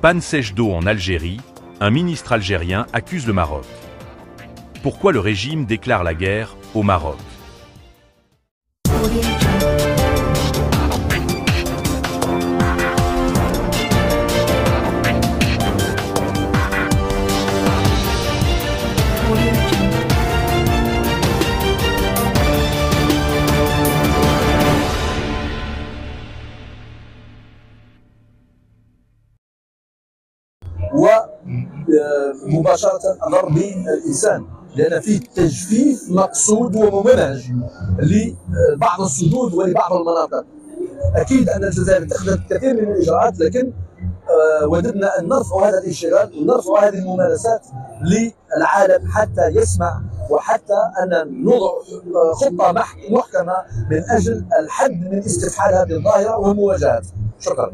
Panne sèche d'eau en Algérie, un ministre algérien accuse le Maroc. Pourquoi le régime déclare la guerre au Maroc? ومباشرة أضر بالإنسان لأن فيه تجفيف مقصود وممنهج لبعض السدود ولبعض المناطق. أكيد أن الجزائر اتخذت كثير من الإجراءات لكن وددنا أن نرفع هذا الانشغال ونرفع هذه الممارسات للعالم حتى يسمع وحتى أن نوضع خطة محكمة من أجل الحد من استفحال هذه الظاهرة ومواجهتها. شكرا.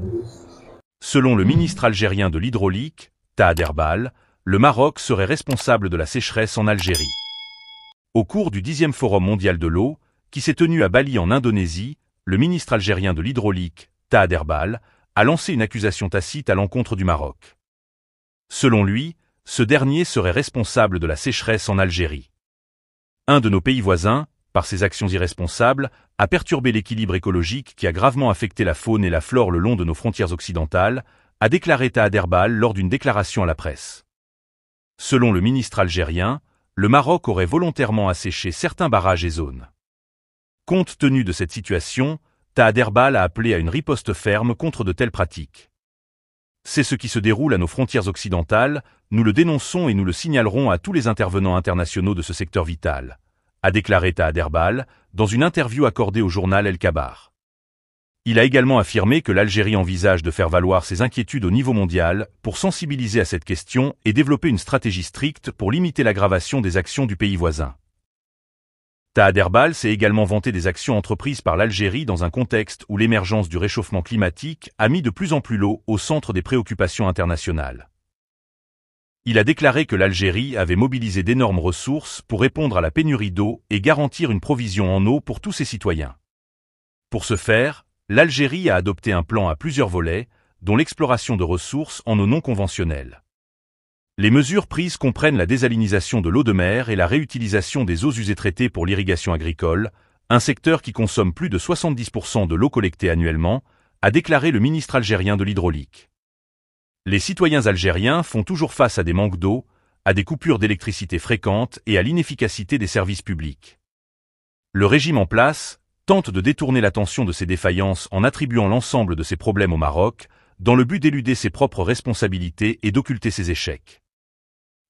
Selon le ministre algérien de l'hydraulique, Taad Herbal, le Maroc serait responsable de la sécheresse en Algérie. Au cours du 10e Forum mondial de l'eau, qui s'est tenu à Bali en Indonésie, le ministre algérien de l'hydraulique, Taad Herbal, a lancé une accusation tacite à l'encontre du Maroc. Selon lui, ce dernier serait responsable de la sécheresse en Algérie. Un de nos pays voisins, par ses actions irresponsables, a perturbé l'équilibre écologique qui a gravement affecté la faune et la flore le long de nos frontières occidentales, a déclaré Taad Herbal lors d'une déclaration à la presse. Selon le ministre algérien, le Maroc aurait volontairement asséché certains barrages et zones. Compte tenu de cette situation, Taad Herbal a appelé à une riposte ferme contre de telles pratiques. C'est ce qui se déroule à nos frontières occidentales, nous le dénonçons et nous le signalerons à tous les intervenants internationaux de ce secteur vital, a déclaré Taad Herbal dans une interview accordée au journal El Kabar. Il a également affirmé que l'Algérie envisage de faire valoir ses inquiétudes au niveau mondial pour sensibiliser à cette question et développer une stratégie stricte pour limiter l'aggravation des actions du pays voisin. Taad Herbal s'est également vanté des actions entreprises par l'Algérie dans un contexte où l'émergence du réchauffement climatique a mis de plus en plus l'eau au centre des préoccupations internationales. Il a déclaré que l'Algérie avait mobilisé d'énormes ressources pour répondre à la pénurie d'eau et garantir une provision en eau pour tous ses citoyens. Pour ce faire, l'Algérie a adopté un plan à plusieurs volets, dont l'exploration de ressources en eau non conventionnelle. Les mesures prises comprennent la désalinisation de l'eau de mer et la réutilisation des eaux usées traitées pour l'irrigation agricole, un secteur qui consomme plus de 70% de l'eau collectée annuellement, a déclaré le ministre algérien de l'hydraulique. Les citoyens algériens font toujours face à des manques d'eau, à des coupures d'électricité fréquentes et à l'inefficacité des services publics. Le régime en place tente de détourner l'attention de ces défaillances en attribuant l'ensemble de ces problèmes au Maroc, dans le but d'éluder ses propres responsabilités et d'occulter ses échecs.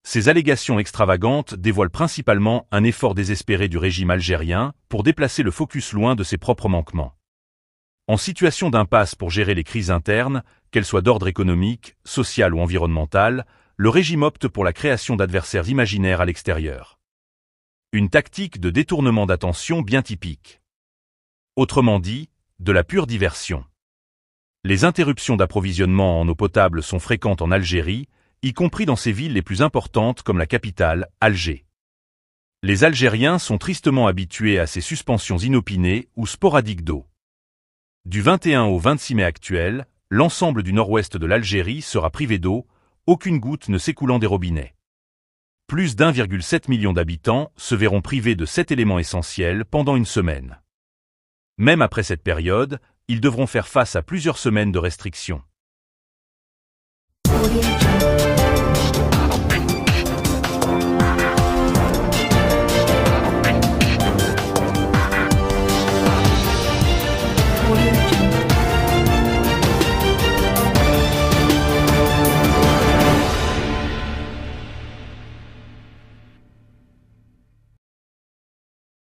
Ces allégations extravagantes dévoilent principalement un effort désespéré du régime algérien pour déplacer le focus loin de ses propres manquements. En situation d'impasse pour gérer les crises internes, qu'elles soient d'ordre économique, social ou environnemental, le régime opte pour la création d'adversaires imaginaires à l'extérieur. Une tactique de détournement d'attention bien typique. Autrement dit, de la pure diversion. Les interruptions d'approvisionnement en eau potable sont fréquentes en Algérie, y compris dans ses villes les plus importantes comme la capitale, Alger. Les Algériens sont tristement habitués à ces suspensions inopinées ou sporadiques d'eau. Du 21 au 26 mai actuel, l'ensemble du nord-ouest de l'Algérie sera privé d'eau, aucune goutte ne s'écoulant des robinets. Plus d'1,7 million d'habitants se verront privés de 7 éléments essentiels pendant une semaine. Même après cette période, ils devront faire face à plusieurs semaines de restrictions.